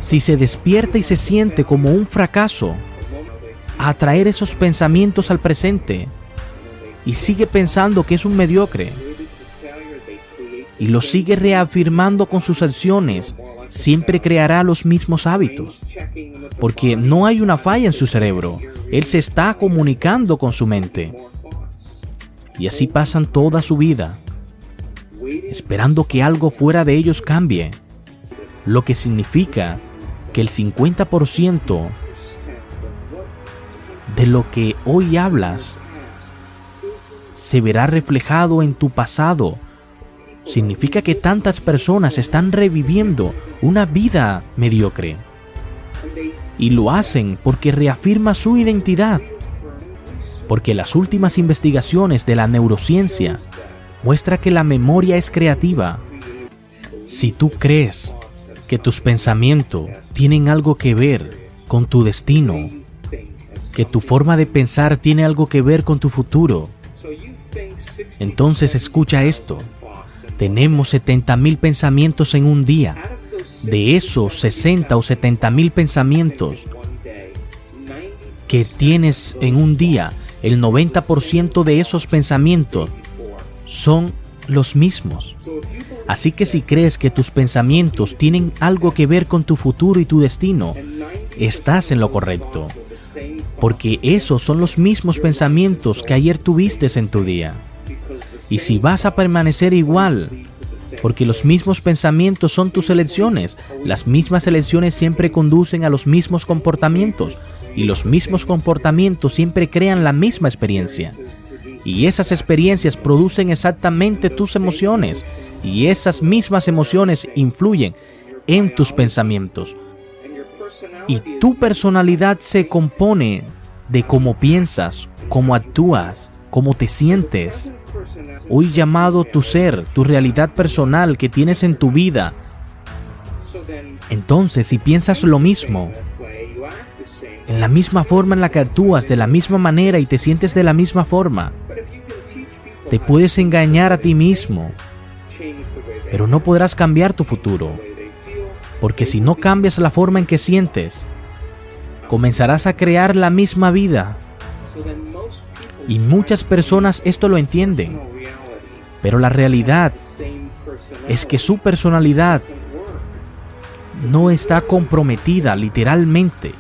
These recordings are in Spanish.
Si se despierta y se siente como un fracaso, a atraer esos pensamientos al presente y sigue pensando que es un mediocre y lo sigue reafirmando con sus acciones, siempre creará los mismos hábitos, porque no hay una falla en su cerebro. Él se está comunicando con su mente. Y así pasan toda su vida, esperando que algo fuera de ellos cambie, lo que significa que el 50% de lo que hoy hablas se verá reflejado en tu pasado. Significa que tantas personas están reviviendo una vida mediocre y lo hacen porque reafirma su identidad, porque las últimas investigaciones de la neurociencia muestran que la memoria es creativa. Si tú crees que tus pensamientos tienen algo que ver con tu destino, que tu forma de pensar tiene algo que ver con tu futuro, entonces escucha esto. Tenemos 70,000 pensamientos en un día. De esos 60 o 70,000 pensamientos que tienes en un día, el 90% de esos pensamientos son los mismos. Así que si crees que tus pensamientos tienen algo que ver con tu futuro y tu destino, estás en lo correcto, porque esos son los mismos pensamientos que ayer tuviste en tu día. Y si vas a permanecer igual, porque los mismos pensamientos son tus elecciones, las mismas elecciones siempre conducen a los mismos comportamientos, y los mismos comportamientos siempre crean la misma experiencia. Y esas experiencias producen exactamente tus emociones, y esas mismas emociones influyen en tus pensamientos. Y tu personalidad se compone de cómo piensas, cómo actúas, cómo te sientes. Hoy llamado tu ser, tu realidad personal que tienes en tu vida. Entonces, si piensas lo mismo, en la misma forma en la que actúas, de la misma manera y te sientes de la misma forma, te puedes engañar a ti mismo, pero no podrás cambiar tu futuro, porque si no cambias la forma en que sientes, comenzarás a crear la misma vida. Y muchas personas esto lo entienden, pero la realidad es que su personalidad no está comprometida literalmente,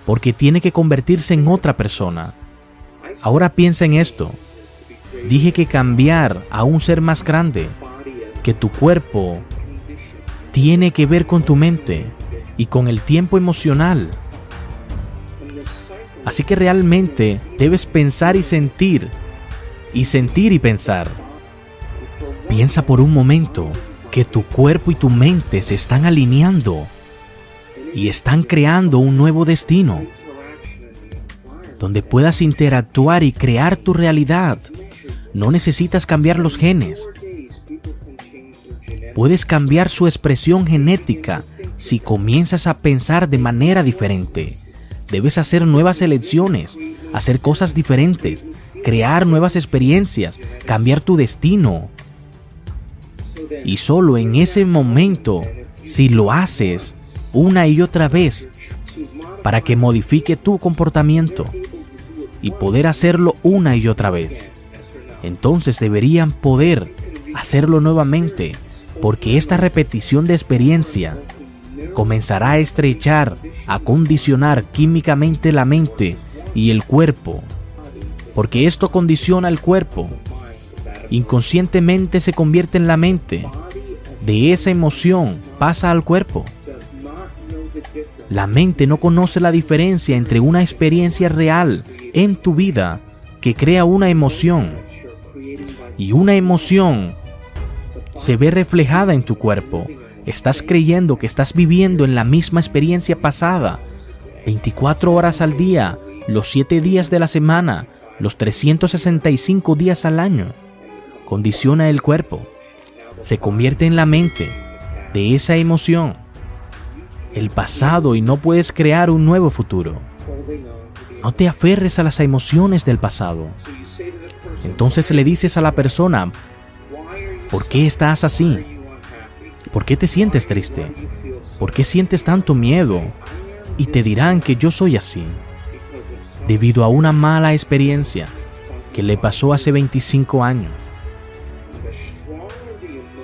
porque tiene que convertirse en otra persona. Ahora piensa en esto. Dije que cambiar a un ser más grande que tu cuerpo tiene que ver con tu mente y con el tiempo emocional. Así que realmente debes pensar y sentir y pensar. Piensa por un momento que tu cuerpo y tu mente se están alineando y están creando un nuevo destino, donde puedas interactuar y crear tu realidad. No necesitas cambiar los genes. Puedes cambiar su expresión genética si comienzas a pensar de manera diferente. Debes hacer nuevas elecciones, hacer cosas diferentes, crear nuevas experiencias, cambiar tu destino. Y solo en ese momento, si lo haces una y otra vez, para que modifique tu comportamiento y poder hacerlo una y otra vez, entonces deberían poder hacerlo nuevamente, porque esta repetición de experiencia comenzará a estrechar, a condicionar químicamente la mente y el cuerpo, porque esto condiciona el cuerpo. Inconscientemente se convierte en la mente. De esa emoción pasa al cuerpo. La mente no conoce la diferencia entre una experiencia real en tu vida que crea una emoción, y una emoción se ve reflejada en tu cuerpo. Estás creyendo que estás viviendo en la misma experiencia pasada, 24 horas al día, los 7 días de la semana, los 365 días al año. Condiciona el cuerpo, se convierte en la mente de esa emoción, el pasado, y no puedes crear un nuevo futuro. No te aferres a las emociones del pasado. Entonces le dices a la persona, ¿por qué estás así? ¿por qué te sientes triste? ¿Por qué sientes tanto miedo? Y te dirán que yo soy así, debido a una mala experiencia que le pasó hace 25 años.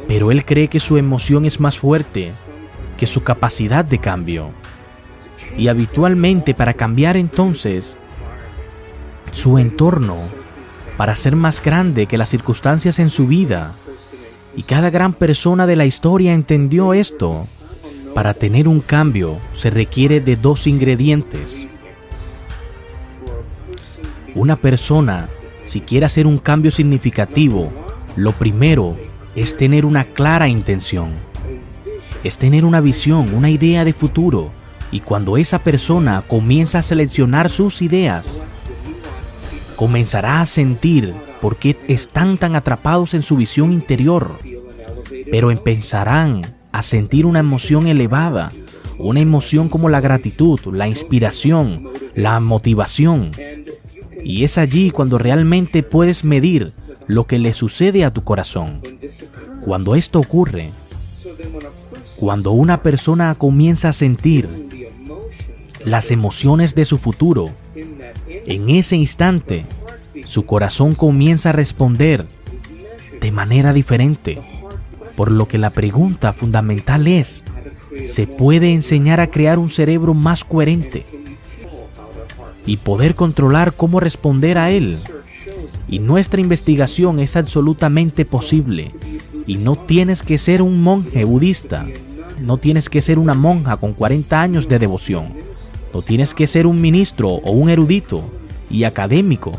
Pero él cree que su emoción es más fuerte que su capacidad de cambio. Y habitualmente, para cambiar entonces su entorno, para ser más grande que las circunstancias en su vida, y cada gran persona de la historia entendió esto, para tener un cambio se requiere de dos ingredientes. Una persona, si quiere hacer un cambio significativo, lo primero es tener una clara intención. Es tener una visión, una idea de futuro. Y cuando esa persona comienza a seleccionar sus ideas, comenzará a sentir por qué están tan atrapados en su visión interior. Pero empezarán a sentir una emoción elevada, una emoción como la gratitud, la inspiración, la motivación. Y es allí cuando realmente puedes medir lo que le sucede a tu corazón. Cuando esto ocurre, cuando una persona comienza a sentir las emociones de su futuro, en ese instante, su corazón comienza a responder de manera diferente. Por lo que la pregunta fundamental es, ¿se puede enseñar a crear un cerebro más coherente y poder controlar cómo responder a él? Y nuestra investigación es absolutamente posible. Y no tienes que ser un monje budista, no tienes que ser una monja con 40 años de devoción, no tienes que ser un ministro o un erudito y académico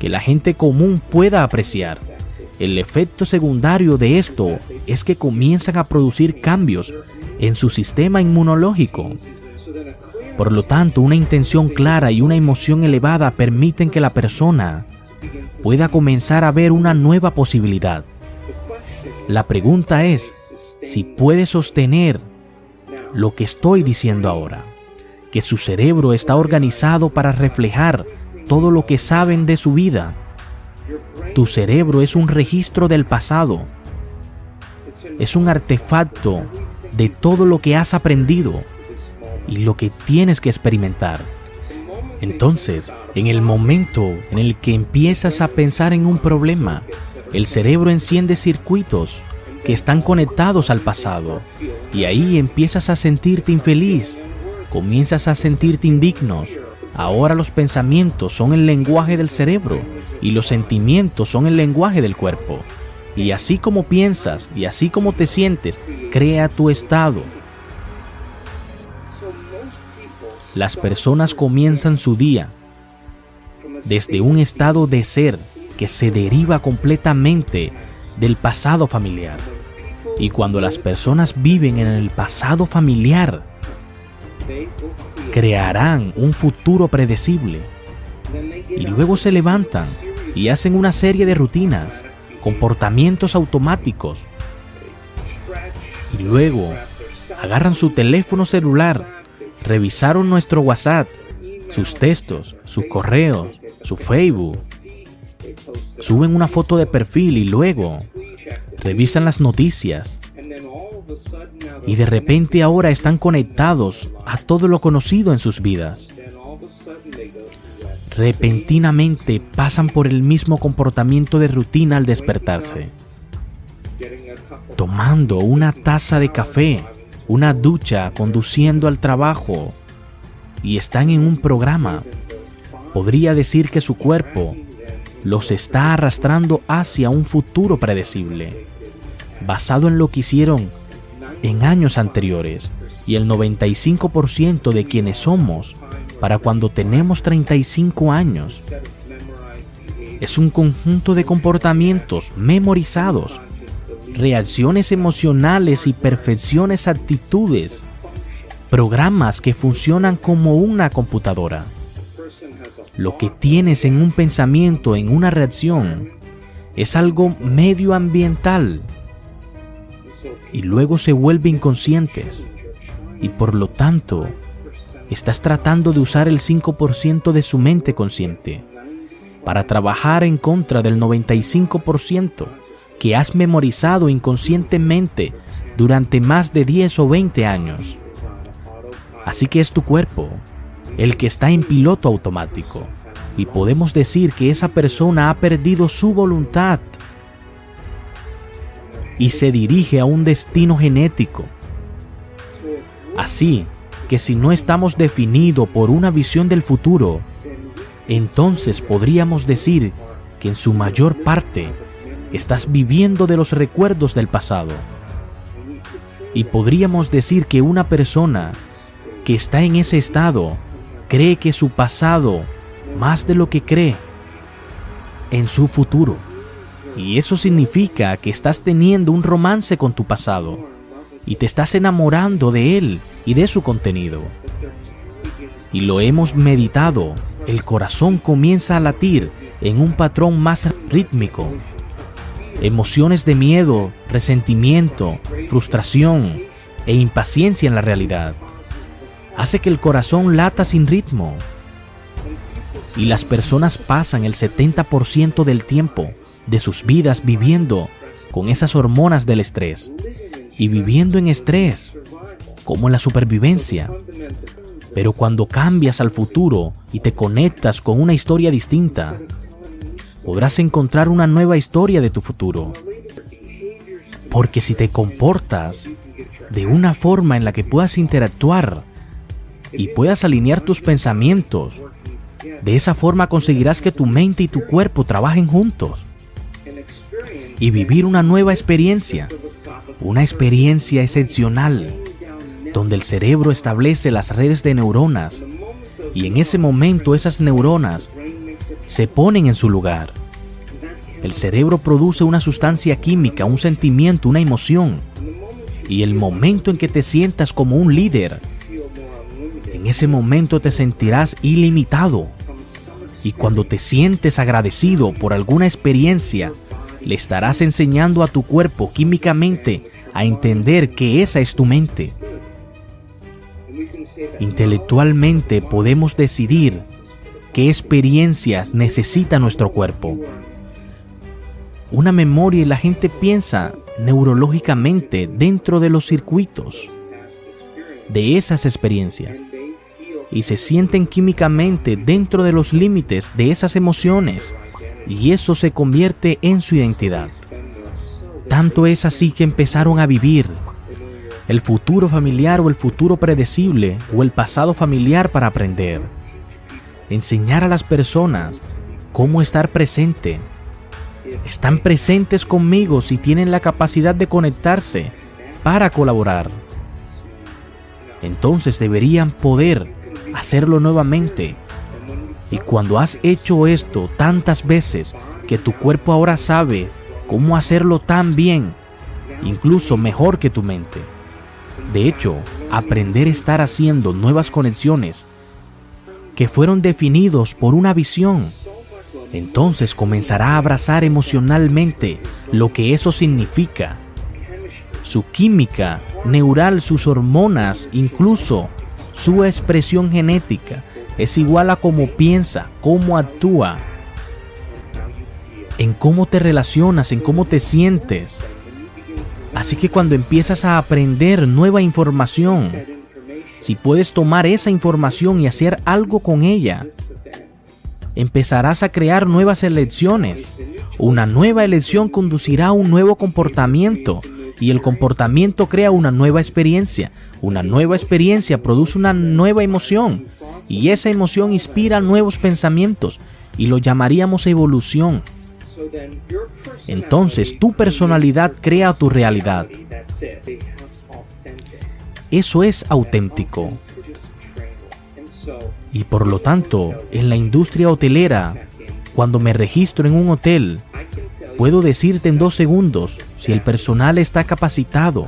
que la gente común pueda apreciar. El efecto secundario de esto es que comienzan a producir cambios en su sistema inmunológico. Por lo tanto, una intención clara y una emoción elevada permiten que la persona pueda comenzar a ver una nueva posibilidad. La pregunta es si puede sostener lo que estoy diciendo ahora, que su cerebro está organizado para reflejar todo lo que saben de su vida. Tu cerebro es un registro del pasado, es un artefacto de todo lo que has aprendido y lo que tienes que experimentar. Entonces, en el momento en el que empiezas a pensar en un problema, el cerebro enciende circuitos que están conectados al pasado y ahí empiezas a sentirte infeliz, comienzas a sentirte indignos. Ahora los pensamientos son el lenguaje del cerebro y los sentimientos son el lenguaje del cuerpo. Y así como piensas y así como te sientes, crea tu estado. Las personas comienzan su día desde un estado de ser que se deriva completamente del pasado familiar. Y cuando las personas viven en el pasado familiar, crearán un futuro predecible. Y luego se levantan y hacen una serie de rutinas, comportamientos automáticos. Y luego agarran su teléfono celular, revisaron nuestro WhatsApp, sus textos, sus correos, su Facebook, suben una foto de perfil y luego revisan las noticias. Y de repente ahora están conectados a todo lo conocido en sus vidas. Repentinamente pasan por el mismo comportamiento de rutina al despertarse, tomando una taza de café, una ducha, conduciendo al trabajo, y están en un programa. Podría decir que su cuerpo los está arrastrando hacia un futuro predecible, basado en lo que hicieron en años anteriores, y el 95% de quienes somos para cuando tenemos 35 años es un conjunto de comportamientos memorizados, reacciones emocionales y perfecciones, actitudes, programas que funcionan como una computadora. Lo que tienes en un pensamiento, en una reacción, es algo medioambiental y luego se vuelve inconscientes, y por lo tanto estás tratando de usar el 5% de su mente consciente para trabajar en contra del 95% que has memorizado inconscientemente durante más de 10 o 20 años. Así que es tu cuerpo el que está en piloto automático, y podemos decir que esa persona ha perdido su voluntad y se dirige a un destino genético. Así que si no estamos definidos por una visión del futuro, entonces podríamos decir que en su mayor parte estás viviendo de los recuerdos del pasado. Y podríamos decir que una persona que está en ese estado cree que su pasado más de lo que cree en su futuro. Y eso significa que estás teniendo un romance con tu pasado y te estás enamorando de él y de su contenido. Y lo hemos meditado, el corazón comienza a latir en un patrón más rítmico. Emociones de miedo, resentimiento, frustración e impaciencia en la realidad hace que el corazón lata sin ritmo. Y las personas pasan el 70% del tiempo de sus vidas viviendo con esas hormonas del estrés y viviendo en estrés, como en la supervivencia. Pero cuando cambias al futuro y te conectas con una historia distinta, podrás encontrar una nueva historia de tu futuro. Porque si te comportas de una forma en la que puedas interactuar y puedas alinear tus pensamientos, de esa forma conseguirás que tu mente y tu cuerpo trabajen juntos y vivir una nueva experiencia, una experiencia excepcional, donde el cerebro establece las redes de neuronas y en ese momento esas neuronas se ponen en su lugar. El cerebro produce una sustancia química, un sentimiento, una emoción, y el momento en que te sientas como un líder, en ese momento te sentirás ilimitado. Y cuando te sientes agradecido por alguna experiencia, le estarás enseñando a tu cuerpo químicamente a entender que esa es tu mente. Intelectualmente podemos decidir qué experiencias necesita nuestro cuerpo. Una memoria, y la gente piensa neurológicamente dentro de los circuitos de esas experiencias y se sienten químicamente dentro de los límites de esas emociones, y eso se convierte en su identidad. Tanto es así que empezaron a vivir el futuro familiar o el futuro predecible o el pasado familiar para aprender. Enseñar a las personas cómo estar presente. Están presentes conmigo si tienen la capacidad de conectarse para colaborar. Entonces deberían poder hacerlo nuevamente. Y cuando has hecho esto tantas veces que tu cuerpo ahora sabe cómo hacerlo tan bien, incluso mejor que tu mente. De hecho, aprender a estar haciendo nuevas conexiones que fueron definidos por una visión, entonces comenzará a abrazar emocionalmente lo que eso significa. Su química neural, sus hormonas, incluso su expresión genética, es igual a cómo piensa, cómo actúa, en cómo te relacionas, en cómo te sientes. Así que cuando empiezas a aprender nueva información, si puedes tomar esa información y hacer algo con ella, empezarás a crear nuevas elecciones. Una nueva elección conducirá a un nuevo comportamiento, y el comportamiento crea una nueva experiencia. Una nueva experiencia produce una nueva emoción, y esa emoción inspira nuevos pensamientos, y lo llamaríamos evolución. Entonces tu personalidad crea tu realidad. Eso es auténtico. Y por lo tanto, en la industria hotelera, cuando me registro en un hotel, puedo decirte en 2 segundos si el personal está capacitado.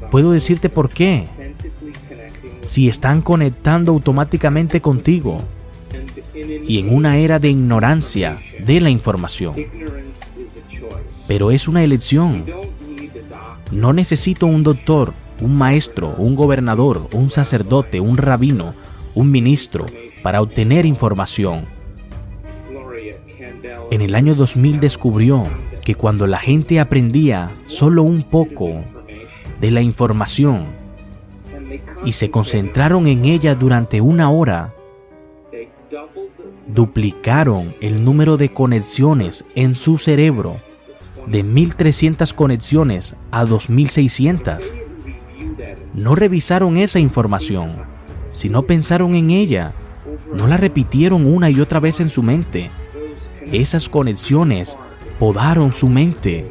Puedo decirte por qué. Si están conectando automáticamente contigo. Y en una era de ignorancia de la información. Pero es una elección. No necesito un doctor, un maestro, un gobernador, un sacerdote, un rabino, un ministro para obtener información. En el año 2000 descubrió que cuando la gente aprendía solo un poco de la información y se concentraron en ella durante una hora, duplicaron el número de conexiones en su cerebro de 1.300 conexiones a 2.600. No revisaron esa información, sino pensaron en ella. No la repitieron una y otra vez en su mente. Esas conexiones podaron su mente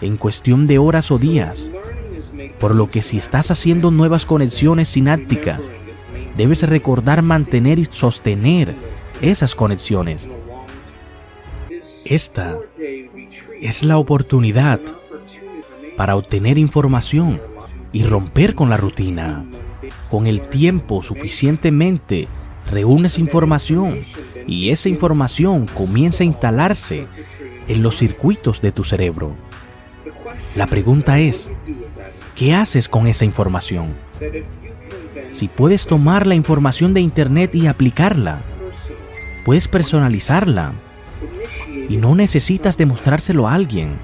en cuestión de horas o días. Por lo que si estás haciendo nuevas conexiones sinápticas, debes recordar mantener y sostener esas conexiones. Esta es la oportunidad para obtener información y romper con la rutina. Con el tiempo suficientemente reúnes información y esa información comienza a instalarse en los circuitos de tu cerebro. La pregunta es, ¿qué haces con esa información? Si puedes tomar la información de Internet y aplicarla, puedes personalizarla y no necesitas demostrárselo a alguien.